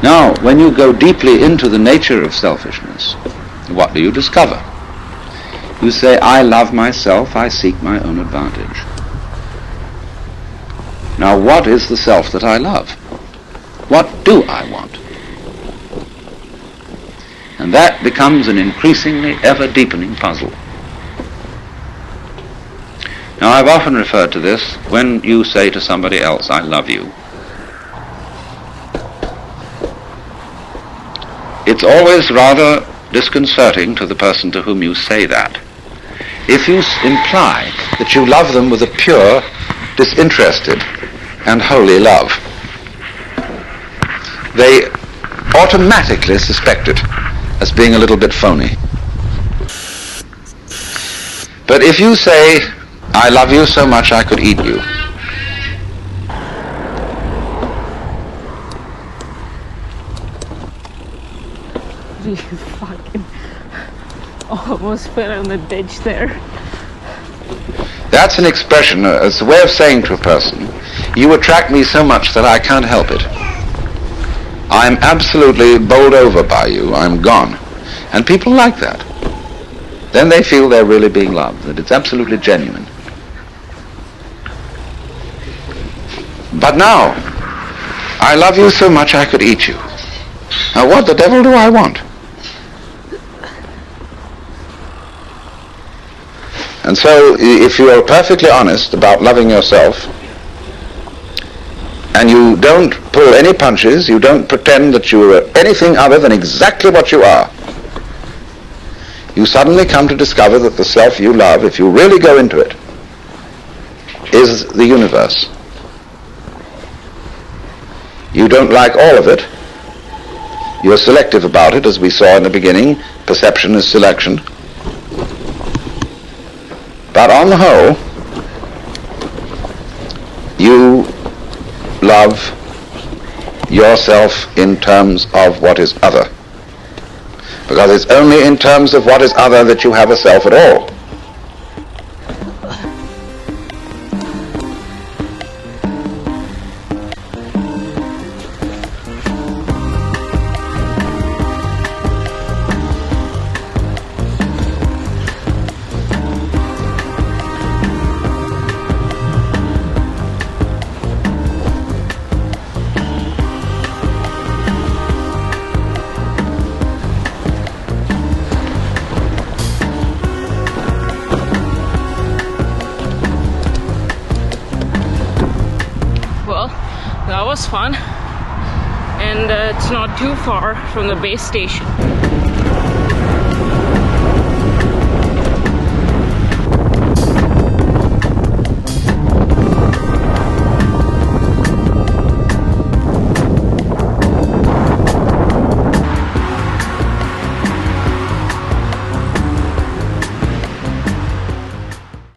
Now, when you go deeply into the nature of selfishness, what do you discover? You say, I love myself, I seek my own advantage. Now, what is the self that I love? What do I want? And that becomes an increasingly ever-deepening puzzle. Now, I've often referred to this when you say to somebody else, I love you. It's always rather disconcerting to the person to whom you say that if you imply that you love them with a pure, disinterested, and holy love. They automatically suspect it as being a little bit phony. But if you say, I love you so much I could eat you, You fucking almost fell in the ditch there. that's an expression, it's a way of saying to a person, you attract me so much that I can't help it. I'm absolutely bowled over by you, I'm gone. And people like that. Then they feel they're really being loved, that it's absolutely genuine. But now, I love you so much I could eat you. Now what the devil do I want? And so, if you are perfectly honest about loving yourself, and you don't pull any punches, you don't pretend that you are anything other than exactly what you are, you suddenly come to discover that the self you love, if you really go into it, is the universe. You don't like all of it. You're selective about it, as we saw in the beginning. Perception is selection. But on the whole, you love yourself in terms of what is other. Because it's only in terms of what is other that you have a self at all. That was fun, and it's not too far from the base station.